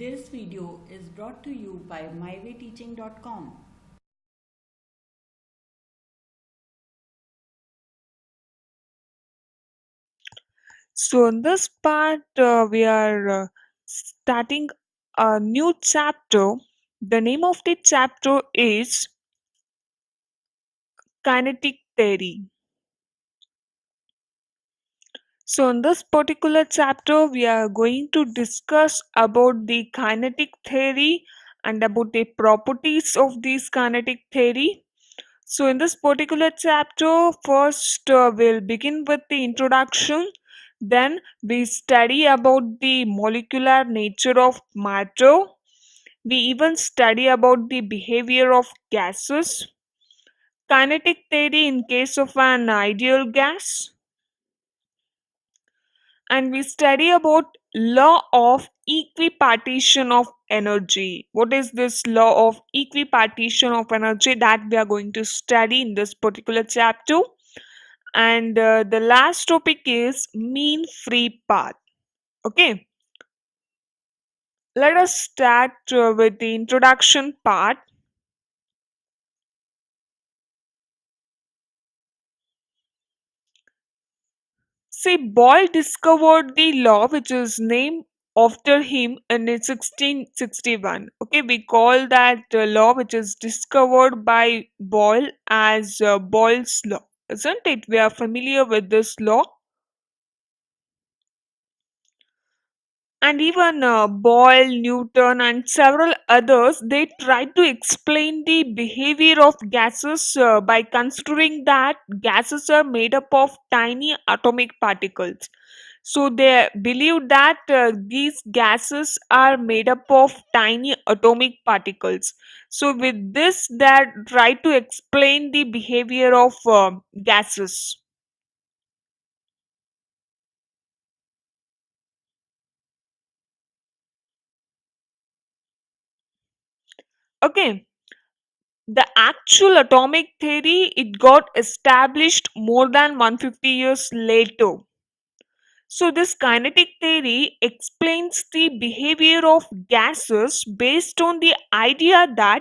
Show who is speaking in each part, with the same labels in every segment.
Speaker 1: This video is brought to you by mywayteaching.com.
Speaker 2: So, in this part, we are starting a new chapter. The name of the chapter is Kinetic Theory. So, in this particular chapter, we are going to discuss about the kinetic theory and about the properties of this kinetic theory. So, in this particular chapter, first we'll begin with the introduction. Then we study about the molecular nature of matter. We even study about the behavior of gases, kinetic theory in case of an ideal gas, and we study about law of equipartition of energy. What is this law of equipartition of energy that we are going to study in this particular chapter? And the last topic is mean free path. Okay, let us start with the introduction part. See, Boyle discovered the law which is named after him in 1661. Okay, we call that law which is discovered by Boyle as Boyle's law, isn't it? We are familiar with this law. And even Boyle, Newton, and several others, they tried to explain the behavior of gases by considering that gases are made up of tiny atomic particles. So they believe that these gases are made up of tiny atomic particles. So with this, they try to explain the behavior of gases. Okay, the actual atomic theory, it got established more than 150 years later. So this kinetic theory explains the behavior of gases based on the idea that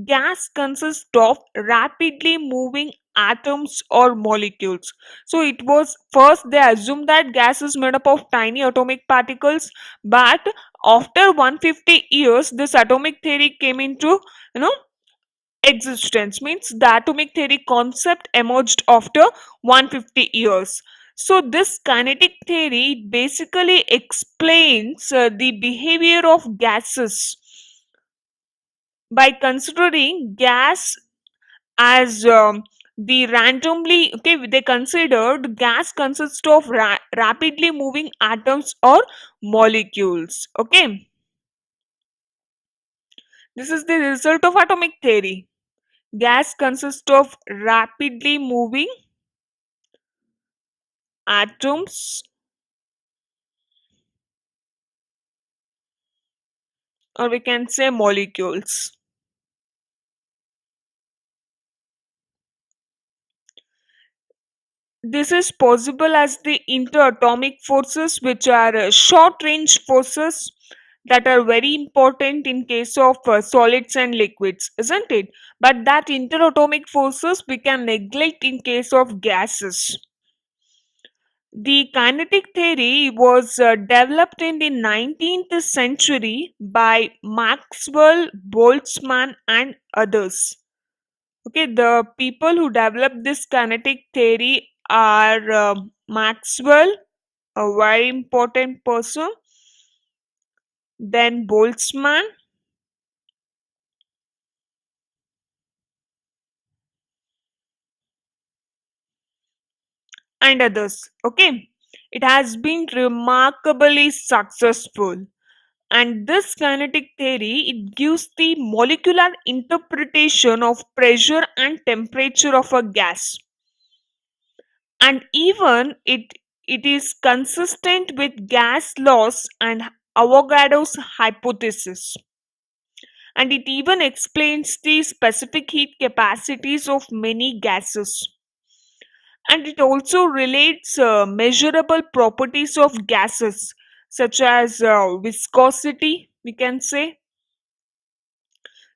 Speaker 2: gas consists of rapidly moving atoms or molecules. So it was first they assumed that gas is made up of tiny atomic particles, but after 150 years this atomic theory came into you know existence, means the atomic theory concept emerged after 150 years. So this kinetic theory basically explains the behavior of gases by considering gas as the randomly, okay, they considered gas consists of rapidly moving atoms or molecules. Okay, this is the result of atomic theory. Gas consists of rapidly moving atoms, or we can say molecules. This is possible as the interatomic forces, which are short range forces that are very important in case of solids and liquids, isn't it? But that interatomic forces we can neglect in case of gases. The kinetic theory was developed in the 19th century by Maxwell, Boltzmann, and others. Okay, the people who developed this kinetic theory are Maxwell, a very important person, then Boltzmann, and others. Okay, it has been remarkably successful. And this kinetic theory, it gives the molecular interpretation of pressure and temperature of a gas, and even it is consistent with gas laws and Avogadro's hypothesis, and it even explains the specific heat capacities of many gases, and it also relates measurable properties of gases such as viscosity, we can say.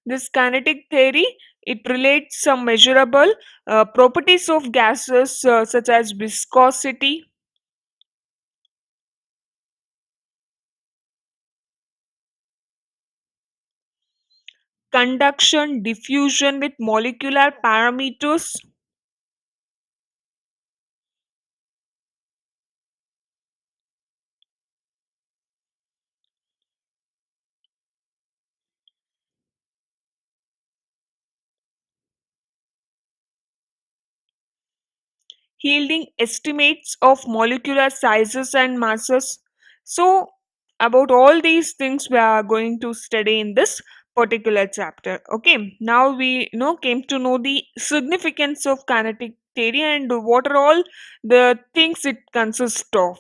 Speaker 2: This kinetic theory, it relates some measurable properties of gases such as viscosity, conduction, diffusion with molecular parameters. Yielding estimates of molecular sizes and masses. So, about all these things we are going to study in this particular chapter. Okay, now we came to know the significance of kinetic theory and what are all the things it consists of.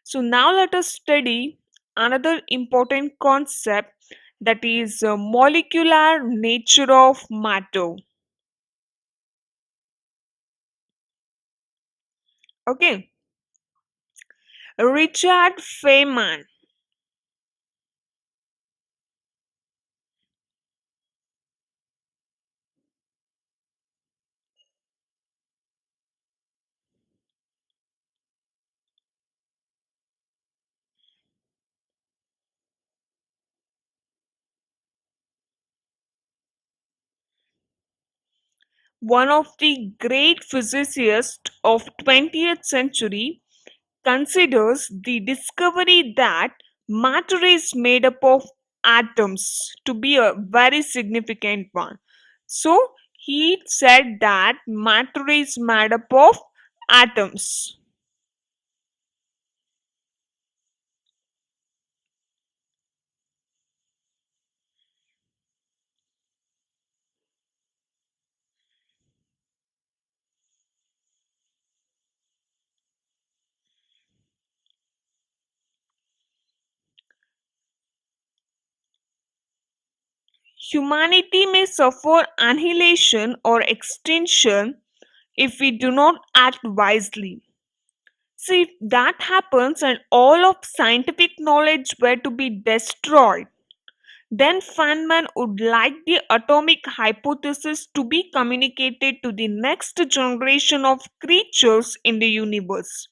Speaker 2: So now let us study another important concept, that is molecular nature of matter. Okay, Richard Feynman, one of the great physicists of 20th century, considers the discovery that matter is made up of atoms to be a very significant one. So he said that matter is made up of atoms. Humanity may suffer annihilation or extinction if we do not act wisely. See, if that happens and all of scientific knowledge were to be destroyed, then Feynman would like the atomic hypothesis to be communicated to the next generation of creatures in the universe.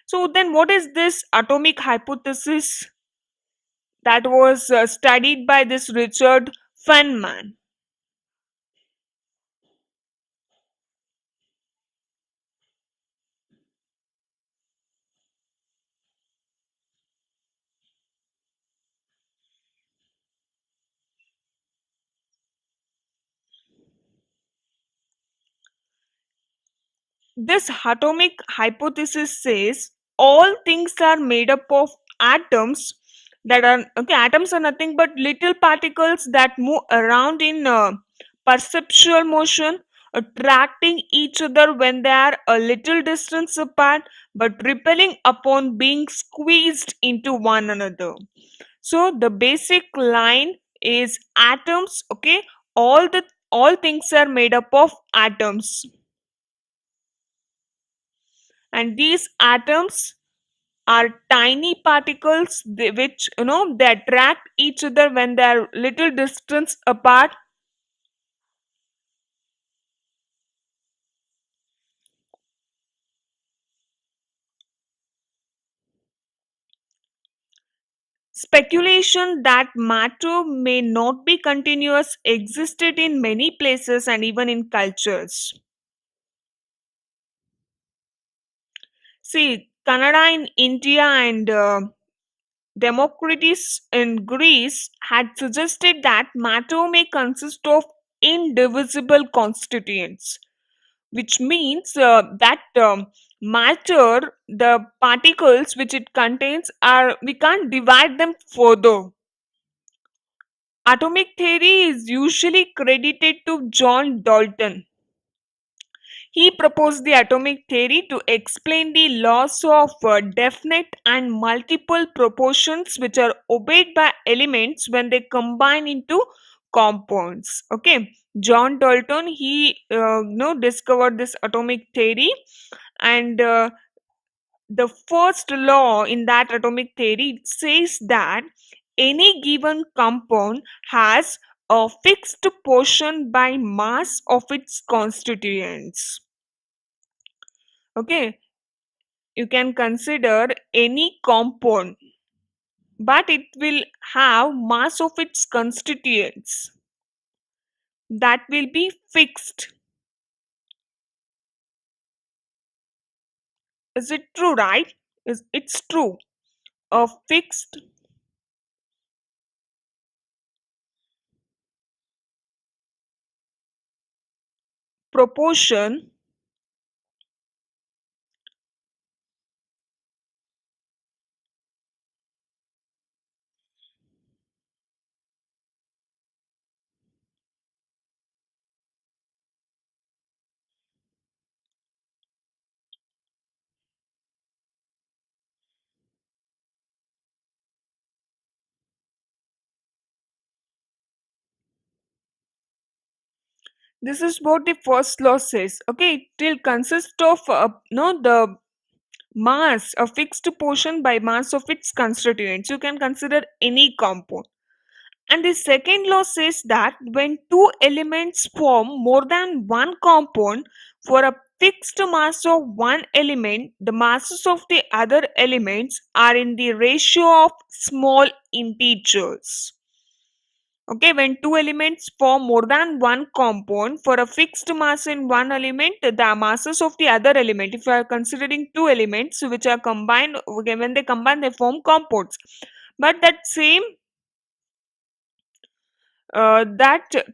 Speaker 2: So, then what is this atomic hypothesis that was studied by this Richard Feynman? This atomic hypothesis says all things are made up of atoms, that are okay. Atoms are nothing but little particles that move around in perceptual motion, attracting each other when they are a little distance apart, but repelling upon being squeezed into one another. So the basic line is atoms. Okay, all things are made up of atoms, and these atoms are tiny particles which they attract each other when they are little distance apart. Speculation that matter may not be continuous existed in many places and even in cultures. See, Canada in India and Democritus in Greece had suggested that matter may consist of indivisible constituents, which means that matter, the particles which it contains, are we can't divide them further. Atomic theory is usually credited to John Dalton. He proposed the atomic theory to explain the laws of definite and multiple proportions which are obeyed by elements when they combine into compounds. Okay, John Dalton, he discovered this atomic theory, and the first law in that atomic theory says that any given compound has a fixed portion by mass of its constituents. Okay, you can consider any compound, but it will have mass of its constituents that will be fixed. Is it true, right? It's true. A fixed proportion. This is what the first law says. Okay, it will consist of no the mass, a fixed portion by mass of its constituents. You can consider any compound. And the second law says that when two elements form more than one compound, for a fixed mass of one element, the masses of the other elements are in the ratio of small integers. Okay, when two elements form more than one compound, for a fixed mass in one element, the masses of the other element, if you are considering two elements which are combined, okay, when they combine, they form compounds. But that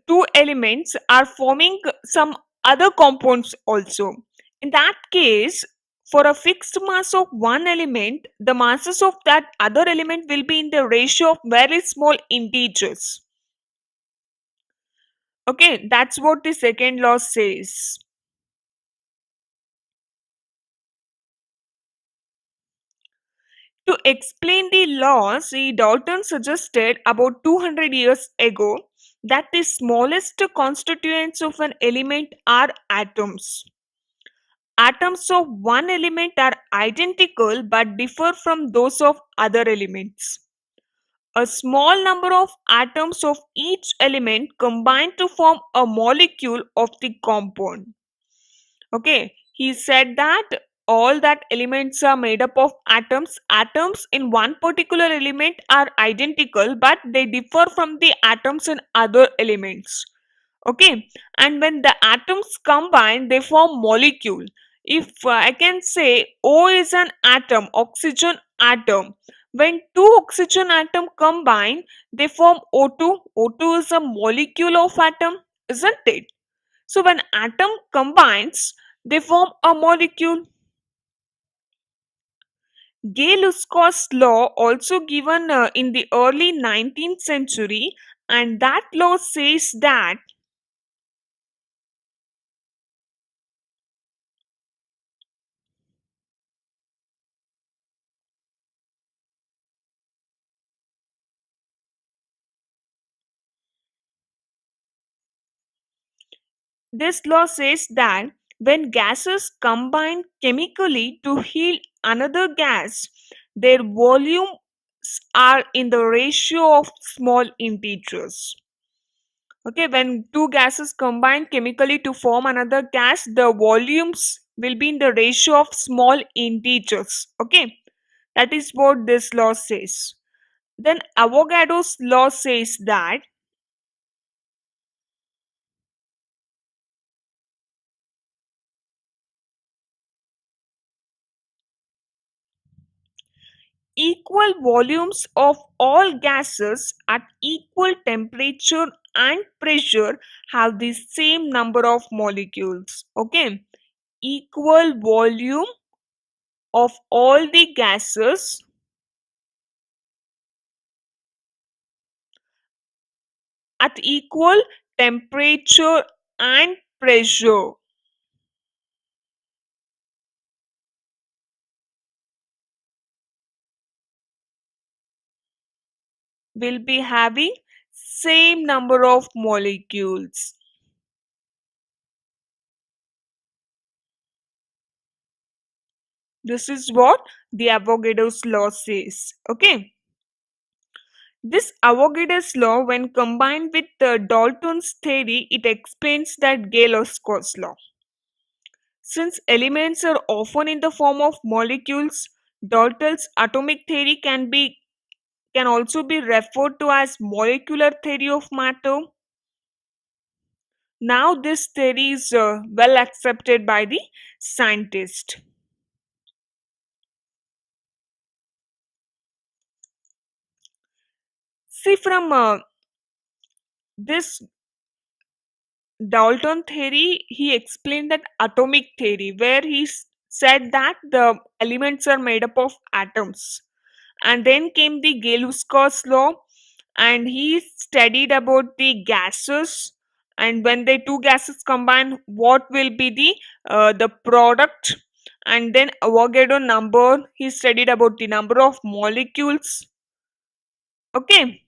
Speaker 2: two elements are forming some other compounds also. In that case, for a fixed mass of one element, the masses of that other element will be in the ratio of very small integers. Okay, that's what the second law says. To explain the law, see, Dalton suggested about 200 years ago that the smallest constituents of an element are atoms. Atoms of one element are identical but differ from those of other elements. A small number of atoms of each element combine to form a molecule of the compound. Okay, he said that all that elements are made up of atoms. Atoms in one particular element are identical but they differ from the atoms in other elements. Okay, and when the atoms combine they form molecule. If I can say O is an atom, oxygen atom. When two oxygen atom combine they form O2. O2 is a molecule of atom, isn't it? So when atom combines, they form a molecule. Gay-Lussac law also given in the early 19th century, and that law says that this law says that when gases combine chemically to heal another gas, their volumes are in the ratio of small integers. Okay, when two gases combine chemically to form another gas, the volumes will be in the ratio of small integers. Okay, that is what this law says. Then Avogadro's law says that equal volumes of all gases at equal temperature and pressure have the same number of molecules. Okay, equal volume of all the gases at equal temperature and pressure will be having same number of molecules. This is what the Avogadro's law says. Okay. This Avogadro's law, when combined with Dalton's theory, it explains that Gay-Luskow's law. Since elements are often in the form of molecules, Dalton's atomic theory can also be referred to as molecular theory of matter. Now this theory is well accepted by the scientists. See, from this Dalton theory, he explained that atomic theory, where said that the elements are made up of atoms. And then came the Gay-Luskow's law, and he studied about the gases, and when the two gases combine, what will be the product. And then Avogadro number, he studied about the number of molecules. Okay.